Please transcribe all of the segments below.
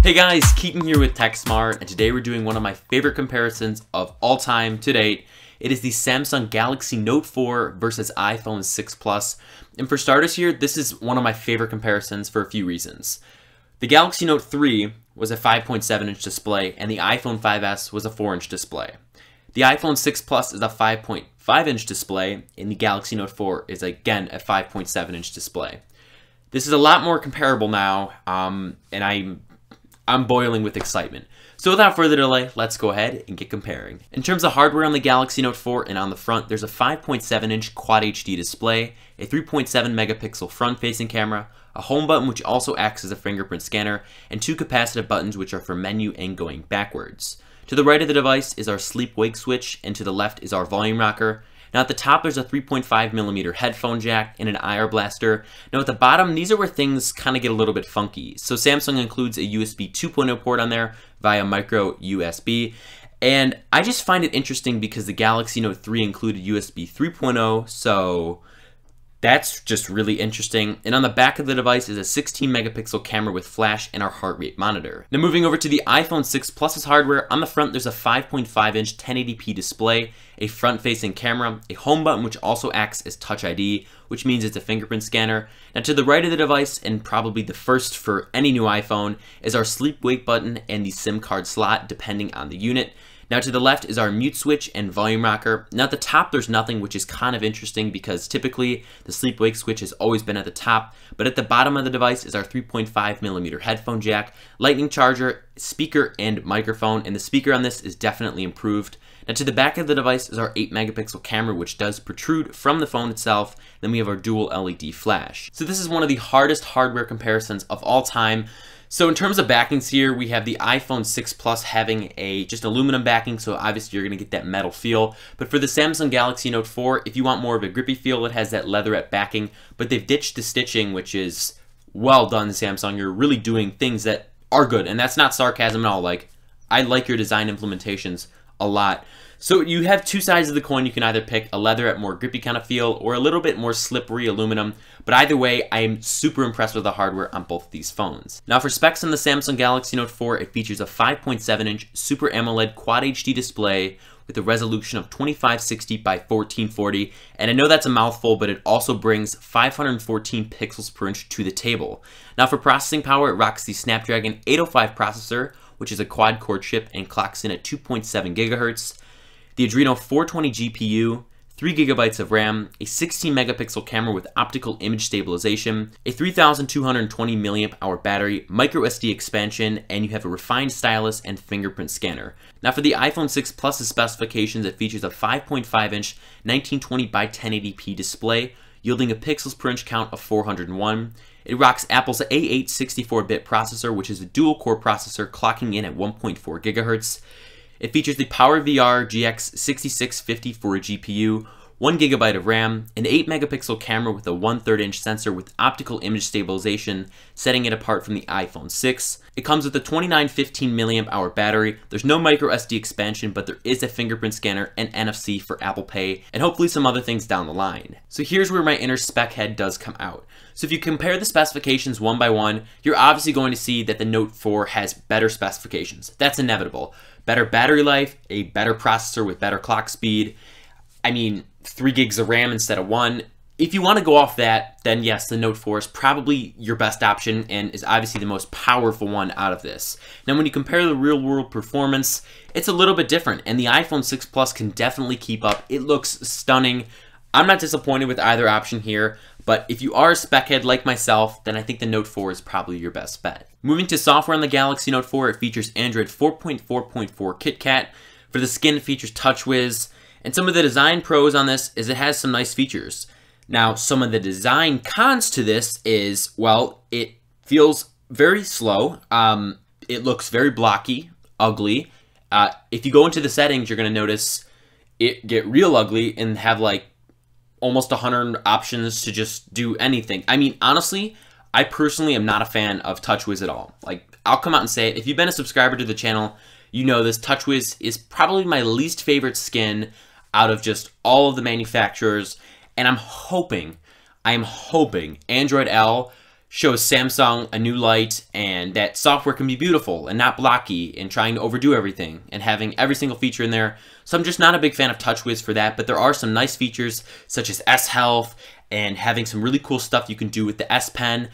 Hey guys, Keaton here with TechSmart, and today we're doing one of my favorite comparisons of all time to date. It is the Samsung Galaxy Note 4 versus iPhone 6 Plus. And for starters here, this is one of my favorite comparisons for a few reasons. The Galaxy Note 3 was a 5.7-inch display, and the iPhone 5S was a 4-inch display. The iPhone 6 Plus is a 5.5-inch display, and the Galaxy Note 4 is again a 5.7-inch display. This is a lot more comparable now, and I'm boiling with excitement. So without further delay, let's go ahead and get comparing. In terms of hardware on the Galaxy Note 4 and on the front, there's a 5.7-inch Quad HD display, a 3.7 megapixel front-facing camera, a home button which also acts as a fingerprint scanner, and two capacitive buttons which are for menu and going backwards. To the right of the device is our sleep-wake switch, and to the left is our volume rocker. Now at the top there's a 3.5mm headphone jack and an IR blaster. Now at the bottom, these are where things kind of get a little bit funky. So Samsung includes a USB 2.0 port on there via micro USB. And I just find it interesting because the Galaxy Note 3 included USB 3.0, so that's just really interesting. And on the back of the device is a 16 megapixel camera with flash and our heart rate monitor. Now moving over to the iPhone 6 Plus's hardware, on the front there's a 5.5-inch 1080p display, a front-facing camera, a home button which also acts as Touch ID, which means it's a fingerprint scanner. Now to the right of the device, and probably the first for any new iPhone, is our sleep-wake button and the SIM card slot depending on the unit. Now to the left is our mute switch and volume rocker. Now at the top there's nothing, which is kind of interesting because typically the sleep-wake switch has always been at the top, but at the bottom of the device is our 3.5mm headphone jack, lightning charger, speaker, and microphone, and the speaker on this is definitely improved. Now to the back of the device is our 8 megapixel camera, which does protrude from the phone itself. Then we have our dual LED flash. So this is one of the hardest hardware comparisons of all time. So in terms of backings here, we have the iPhone 6 Plus having a just aluminum backing, so obviously you're going to get that metal feel. But for the Samsung Galaxy Note 4, if you want more of a grippy feel, it has that leatherette backing. But they've ditched the stitching, which is well done, Samsung. You're really doing things that are good, and that's not sarcasm at all. Like, I like your design implementations a lot. So you have two sides of the coin. You can either pick a leatherette, more grippy kind of feel, or a little bit more slippery aluminum. But either way, I am super impressed with the hardware on both of these phones. Now for specs on the Samsung Galaxy Note 4, it features a 5.7-inch Super AMOLED Quad HD display with a resolution of 2560 by 1440. And I know that's a mouthful, but it also brings 514 pixels per inch to the table. Now for processing power, it rocks the Snapdragon 805 processor, which is a quad-core chip and clocks in at 2.7 gigahertz. The Adreno 420 GPU, 3 gigabytes of RAM, a 16 megapixel camera with optical image stabilization, a 3220 mAh battery, micro SD expansion, and you have a refined stylus and fingerprint scanner. Now for the iPhone 6 Plus's specifications, it features a 5.5-inch 1920 by 1080p display, yielding a pixels per inch count of 401. It rocks Apple's A8 64-bit processor, which is a dual-core processor clocking in at 1.4 gigahertz. It features the PowerVR GX 6650 for a GPU, 1 gigabyte of RAM, an 8 megapixel camera with a 1/3 inch sensor with optical image stabilization, setting it apart from the iPhone 6. It comes with a 2915 mAh battery. There's no micro SD expansion, but there is a fingerprint scanner and NFC for Apple Pay, and hopefully some other things down the line. So here's where my inner spec head does come out. So if you compare the specifications one by one, you're obviously going to see that the Note 4 has better specifications. That's inevitable. Better battery life, a better processor with better clock speed. I mean, 3 gigs of RAM instead of 1. If you want to go off that, then yes, the Note 4 is probably your best option and is obviously the most powerful one out of this. Now when you compare the real world performance, it's a little bit different, and the iPhone 6 Plus can definitely keep up. It looks stunning. I'm not disappointed with either option here, but if you are a spec head like myself, then I think the Note 4 is probably your best bet. Moving to software on the Galaxy Note 4, it features Android 4.4.4 KitKat. For the skin, it features TouchWiz. And some of the design pros on this is it has some nice features. Now, some of the design cons to this is, well, it feels very slow. It looks very blocky, ugly. If you go into the settings, you're going to notice it get real ugly and have like almost 100 options to just do anything. I mean, honestly, I personally am not a fan of TouchWiz at all. Like, I'll come out and say it. If you've been a subscriber to the channel, you know this. TouchWiz is probably my least favorite skin out of just all of the manufacturers, and I'm hoping Android L shows Samsung a new light and that software can be beautiful and not blocky and trying to overdo everything and having every single feature in there. So I'm just not a big fan of TouchWiz for that, but there are some nice features such as S Health and having some really cool stuff you can do with the S Pen.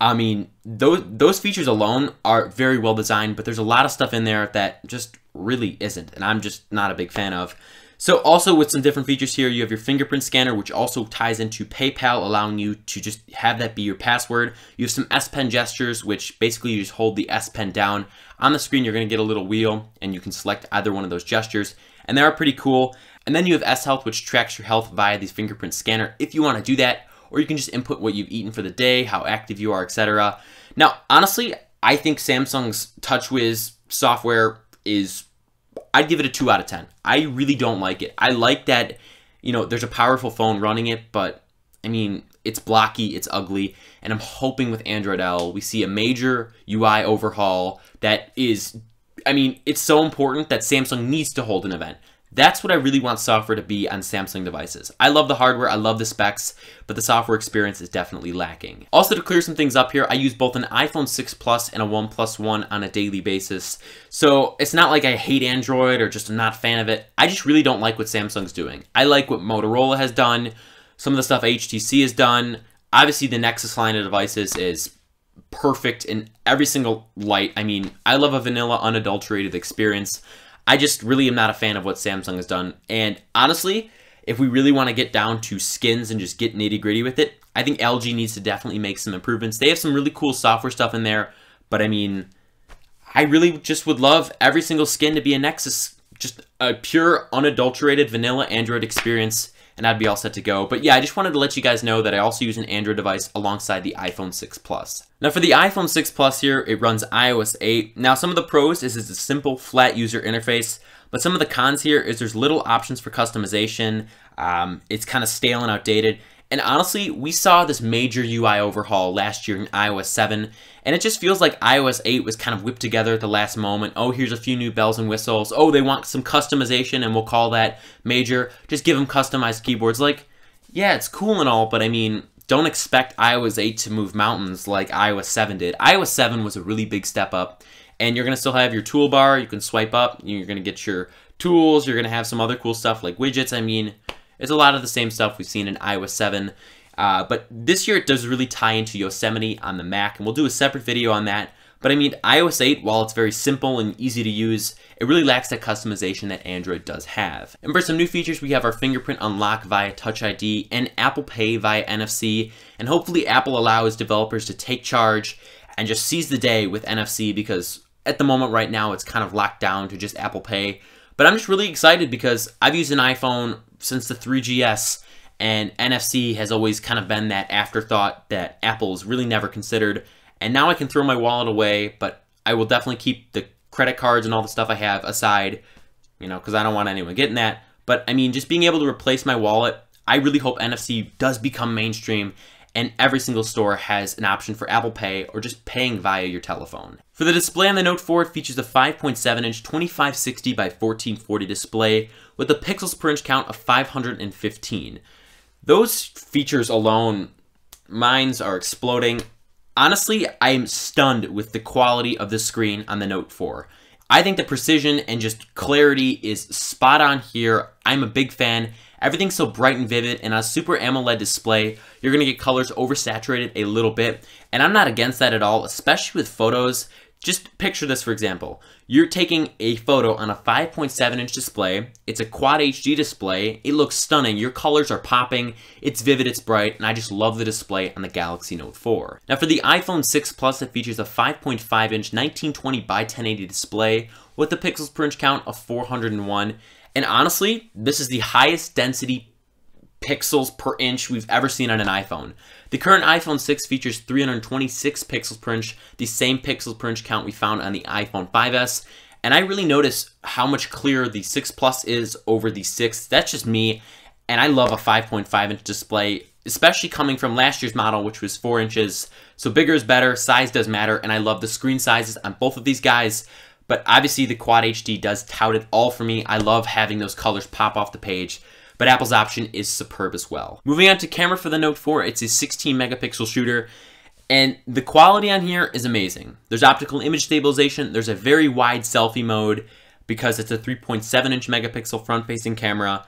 I mean, those features alone are very well designed, but there's a lot of stuff in there that just really isn't, and I'm just not a big fan of. So also with some different features here, you have your fingerprint scanner, which also ties into PayPal, allowing you to just have that be your password. You have some S Pen gestures, which basically you just hold the S Pen down. On the screen, you're going to get a little wheel, and you can select either one of those gestures, and they are pretty cool. And then you have S Health, which tracks your health via the fingerprint scanner if you want to do that, or you can just input what you've eaten for the day, how active you are, etc. Now, honestly, I think Samsung's TouchWiz software is, I'd give it a 2 out of 10. I really don't like it. I like that, you know, there's a powerful phone running it, but I mean, it's blocky, it's ugly, and I'm hoping with Android L we see a major UI overhaul that is, I mean, it's so important that Samsung needs to hold an event. That's what I really want software to be on Samsung devices. I love the hardware, I love the specs, but the software experience is definitely lacking. Also, to clear some things up here, I use both an iPhone 6 Plus and a OnePlus One on a daily basis. So it's not like I hate Android or just I'm not a fan of it. I just really don't like what Samsung's doing. I like what Motorola has done, some of the stuff HTC has done. Obviously, the Nexus line of devices is perfect in every single light. I mean, I love a vanilla, unadulterated experience. I just really am not a fan of what Samsung has done. And honestly, if we really want to get down to skins and just get nitty gritty with it, I think LG needs to definitely make some improvements. They have some really cool software stuff in there, but I mean, I really just would love every single skin to be a Nexus, just a pure, unadulterated vanilla Android experience, and I'd be all set to go. But yeah, I just wanted to let you guys know that I also use an Android device alongside the iPhone 6 Plus. Now for the iPhone 6 Plus here, it runs iOS 8. Now some of the pros is it's a simple, flat user interface, but some of the cons here is there's little options for customization. It's kind of stale and outdated. And honestly, we saw this major UI overhaul last year in iOS 7, and it just feels like iOS 8 was kind of whipped together at the last moment. Oh, here's a few new bells and whistles. Oh, they want some customization, and we'll call that major. Just give them customized keyboards. Like, yeah, it's cool and all, but I mean, don't expect iOS 8 to move mountains like iOS 7 did. iOS 7 was a really big step up, and you're going to still have your toolbar. You can swipe up. You're going to get your tools. You're going to have some other cool stuff like widgets. I mean, it's a lot of the same stuff we've seen in iOS 7, but this year it does really tie into Yosemite on the Mac, and we'll do a separate video on that. But I mean, iOS 8, while it's very simple and easy to use, it really lacks that customization that Android does have. And for some new features, we have our fingerprint unlock via Touch ID and Apple Pay via NFC, and hopefully Apple allows developers to take charge and just seize the day with NFC, because at the moment right now it's kind of locked down to just Apple Pay. But I'm just really excited because I've used an iPhone since the 3GS, and NFC has always kind of been that afterthought that Apple's really never considered. And now I can throw my wallet away, but I will definitely keep the credit cards and all the stuff I have aside, you know, because I don't want anyone getting that. But I mean, just being able to replace my wallet, I really hope NFC does become mainstream and every single store has an option for Apple Pay or just paying via your telephone. For the display on the Note 4, it features a 5.7-inch 2560 by 1440 display with a pixels per inch count of 515. Those features alone, minds are exploding. Honestly, I'm stunned with the quality of the screen on the Note 4. I think the precision and just clarity is spot on here. I'm a big fan. Everything's so bright and vivid, and on a Super AMOLED display, you're going to get colors oversaturated a little bit, and I'm not against that at all, especially with photos. Just picture this, for example. You're taking a photo on a 5.7-inch display. It's a Quad HD display. It looks stunning. Your colors are popping. It's vivid, it's bright, and I just love the display on the Galaxy Note 4. Now for the iPhone 6 Plus, it features a 5.5-inch 1920 by 1080 display with a pixels per inch count of 401. And honestly, this is the highest density pixels per inch we've ever seen on an iPhone. The current iPhone 6 features 326 pixels per inch, the same pixels per inch count we found on the iPhone 5S. And I really notice how much clearer the 6 Plus is over the 6. That's just me. And I love a 5.5-inch display, especially coming from last year's model, which was 4 inches. So bigger is better, size does matter, and I love the screen sizes on both of these guys. But obviously the Quad HD does tout it all for me. I love having those colors pop off the page. But Apple's option is superb as well. Moving on to camera for the Note 4, it's a 16 megapixel shooter. And the quality on here is amazing. There's optical image stabilization. There's a very wide selfie mode because it's a 3.7-inch megapixel front-facing camera.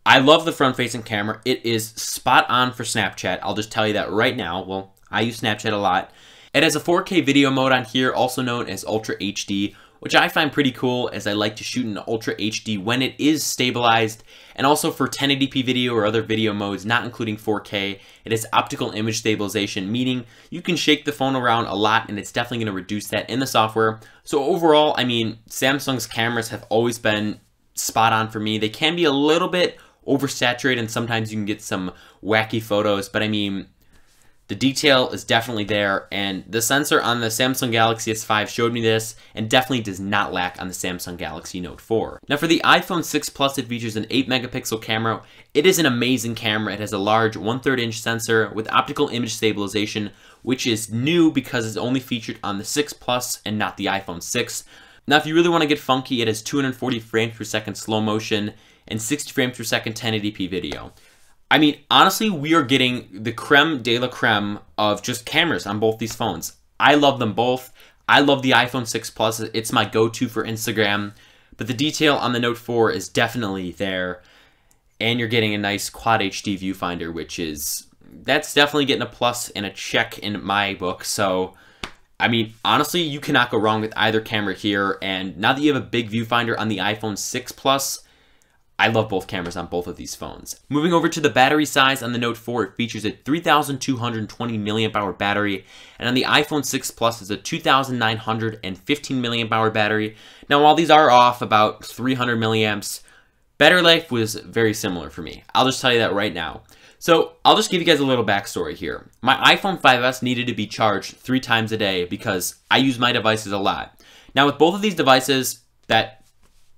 I love the front-facing camera. It is spot on for Snapchat. I'll just tell you that right now. Well, I use Snapchat a lot. It has a 4K video mode on here, also known as Ultra HD, which I find pretty cool as I like to shoot in Ultra HD when it is stabilized. And also for 1080p video or other video modes, not including 4K, it has optical image stabilization, meaning you can shake the phone around a lot and it's definitely going to reduce that in the software. So overall, I mean, Samsung's cameras have always been spot on for me. They can be a little bit oversaturated and sometimes you can get some wacky photos, but I mean, the detail is definitely there, and the sensor on the Samsung Galaxy S5 showed me this, and definitely does not lack on the Samsung Galaxy Note 4. Now for the iPhone 6 Plus, it features an 8 megapixel camera. It is an amazing camera. It has a large 1/3 inch sensor with optical image stabilization, which is new because it's only featured on the 6 Plus and not the iPhone 6. Now if you really want to get funky, it has 240 frames per second slow motion and 60 frames per second 1080p video. I mean, honestly, we are getting the creme de la creme of just cameras on both these phones. I love them both. I love the iPhone 6 Plus. It's my go-to for Instagram. But the detail on the Note 4 is definitely there. And you're getting a nice Quad HD viewfinder, which is... that's definitely getting a plus and a check in my book. So, I mean, honestly, you cannot go wrong with either camera here. And now that you have a big viewfinder on the iPhone 6 Plus, I love both cameras on both of these phones. Moving over to the battery size on the Note 4, it features a 3,220 milliamp hour battery, and on the iPhone 6 Plus is a 2,915 milliamp hour battery. Now while these are off about 300 milliamps, battery life was very similar for me. I'll just tell you that right now. So I'll just give you guys a little backstory here. My iPhone 5S needed to be charged 3 times a day because I use my devices a lot. Now with both of these devices,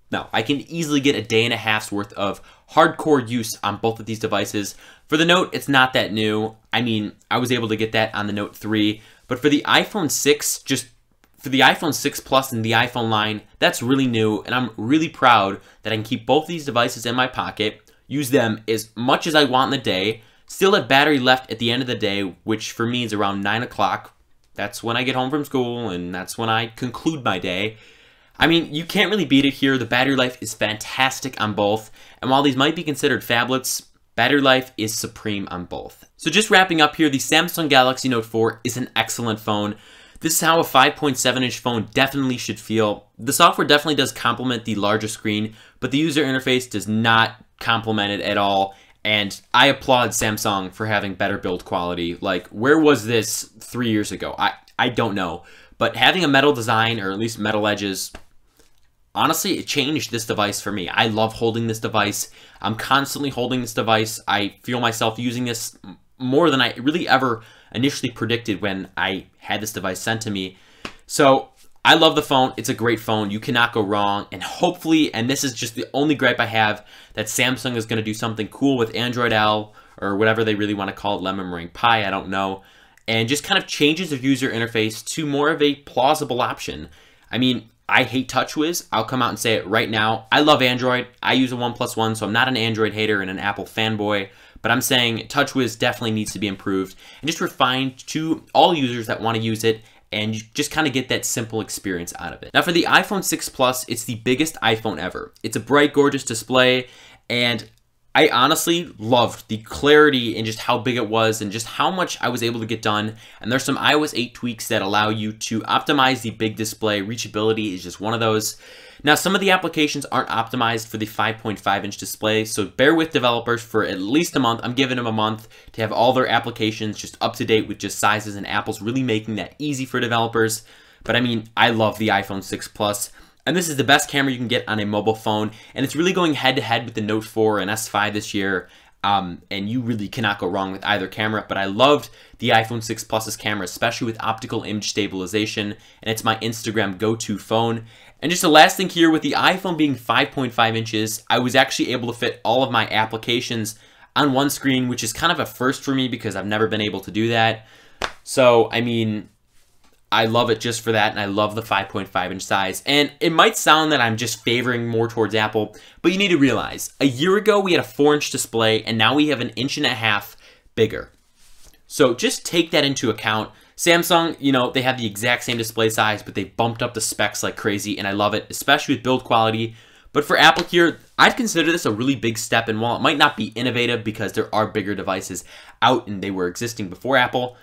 now, I can easily get a day and a half's worth of hardcore use on both of these devices. For the Note, it's not that new. I mean, I was able to get that on the Note 3. But for the iPhone 6, just for the iPhone 6 Plus and the iPhone line, that's really new. And I'm really proud that I can keep both of these devices in my pocket, use them as much as I want in the day, still have battery left at the end of the day, which for me is around 9 o'clock. That's when I get home from school, and that's when I conclude my day. I mean, you can't really beat it here. The battery life is fantastic on both. And while these might be considered phablets, battery life is supreme on both. So just wrapping up here, the Samsung Galaxy Note 4 is an excellent phone. This is how a 5.7-inch phone definitely should feel. The software definitely does complement the larger screen, but the user interface does not complement it at all. And I applaud Samsung for having better build quality. Like, where was this 3 years ago? I don't know. But having a metal design, or at least metal edges, honestly, it changed this device for me. I love holding this device. I'm constantly holding this device. I feel myself using this more than I really ever initially predicted when I had this device sent to me. So I love the phone. It's a great phone. You cannot go wrong. And hopefully, and this is just the only gripe I have, that Samsung is going to do something cool with Android L, or whatever they really want to call it, Lemon Meringue Pie, I don't know, and just kind of changes the user interface to more of a plausible option. I mean, I hate TouchWiz. I'll come out and say it right now. I love Android. I use a OnePlus One, so I'm not an Android hater and an Apple fanboy, but I'm saying TouchWiz definitely needs to be improved and just refined to all users that want to use it, and you just kind of get that simple experience out of it. Now for the iPhone 6 Plus, it's the biggest iPhone ever. It's a bright, gorgeous display, and I honestly loved the clarity and just how big it was and just how much I was able to get done. And there's some iOS 8 tweaks that allow you to optimize the big display. Reachability is just one of those. Now, some of the applications aren't optimized for the 5.5-inch display, so bear with developers for at least a month. I'm giving them a month to have all their applications just up to date with just sizes, and Apple's really making that easy for developers. But I mean, I love the iPhone 6 Plus. And this is the best camera you can get on a mobile phone. And it's really going head-to-head with the Note 4 and S5 this year. And you really cannot go wrong with either camera. But I loved the iPhone 6 Plus's camera, especially with optical image stabilization. And it's my Instagram go-to phone. And just the last thing here, with the iPhone being 5.5 inches, I was actually able to fit all of my applications on one screen, which is kind of a first for me because I've never been able to do that. So, I mean, I love it just for that, and I love the 5.5-inch size. And it might sound that I'm just favoring more towards Apple, but you need to realize, a year ago we had a 4-inch display, and now we have an 1.5 inches bigger. So just take that into account. Samsung, you know, they have the exact same display size, but they bumped up the specs like crazy, and I love it, especially with build quality. But for Apple here, I'd consider this a really big step, and while it might not be innovative because there are bigger devices out and they were existing before Apple,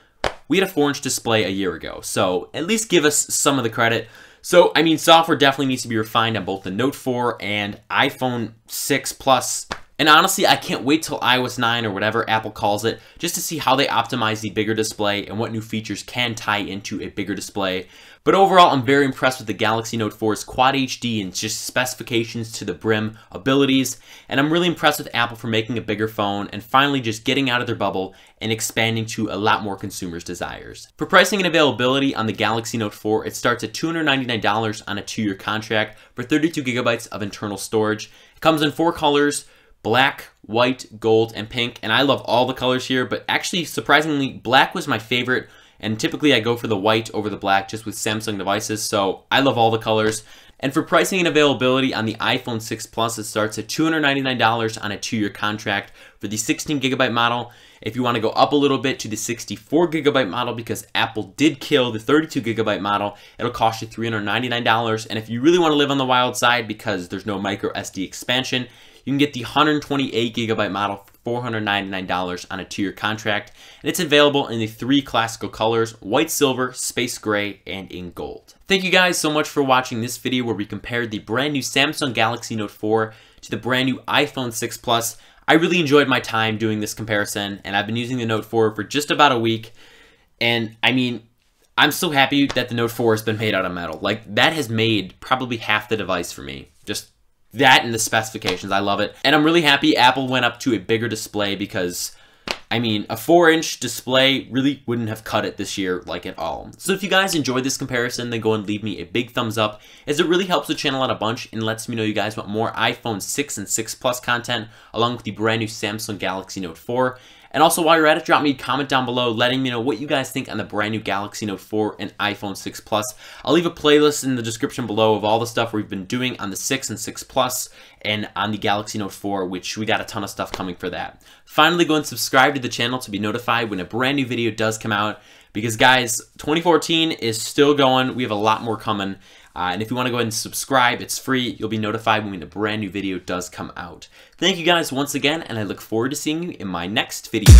we had a 4-inch display a year ago, so at least give us some of the credit. So, I mean, software definitely needs to be refined on both the Note 4 and iPhone 6 Plus. And honestly, I can't wait till iOS 9 or whatever Apple calls it, just to see how they optimize the bigger display and what new features can tie into a bigger display. But overall, I'm very impressed with the Galaxy Note 4's Quad HD and just specifications to the brim abilities. And I'm really impressed with Apple for making a bigger phone and finally just getting out of their bubble and expanding to a lot more consumers' desires. For pricing and availability on the Galaxy Note 4, it starts at $299 on a 2-year contract for 32 gigabytes of internal storage. It comes in 4 colors: black, white, gold, and pink. And I love all the colors here, but actually, surprisingly, black was my favorite. And typically I go for the white over the black just with Samsung devices, so I love all the colors. And for pricing and availability on the iPhone 6 Plus, it starts at $299 on a 2-year contract for the 16 gigabyte model. If you want to go up a little bit to the 64 gigabyte model, because Apple did kill the 32 gigabyte model, it'll cost you $399. And if you really want to live on the wild side because there's no micro SD expansion, you can get the 128 gigabyte model for $499 on a 2-year contract. And it's available in the 3 classical colors: white, silver, space gray, and in gold. Thank you guys so much for watching this video where we compared the brand new Samsung Galaxy Note 4 to the brand new iPhone 6 Plus. I really enjoyed my time doing this comparison, and I've been using the Note 4 for just about a week. And I mean, I'm so happy that the Note 4 has been made out of metal. Like, that has made probably half the device for me. Just that and the specifications, I love it. And I'm really happy Apple went up to a bigger display because, I mean, a 4-inch display really wouldn't have cut it this year, like, at all. So if you guys enjoyed this comparison, then go and leave me a big thumbs up, as it really helps the channel out a bunch and lets me know you guys want more iPhone 6 and 6 Plus content, along with the brand new Samsung Galaxy Note 4. And also, while you're at it, drop me a comment down below letting me know what you guys think on the brand new Galaxy Note 4 and iPhone 6 Plus. I'll leave a playlist in the description below of all the stuff we've been doing on the 6 and 6 Plus and on the Galaxy Note 4, which we got a ton of stuff coming for that. Finally, go and subscribe to the channel to be notified when a brand new video does come out, because guys, 2014 is still going. We have a lot more coming. And if you want to go ahead and subscribe, it's free. You'll be notified when a brand new video does come out. Thank you guys once again, and I look forward to seeing you in my next video.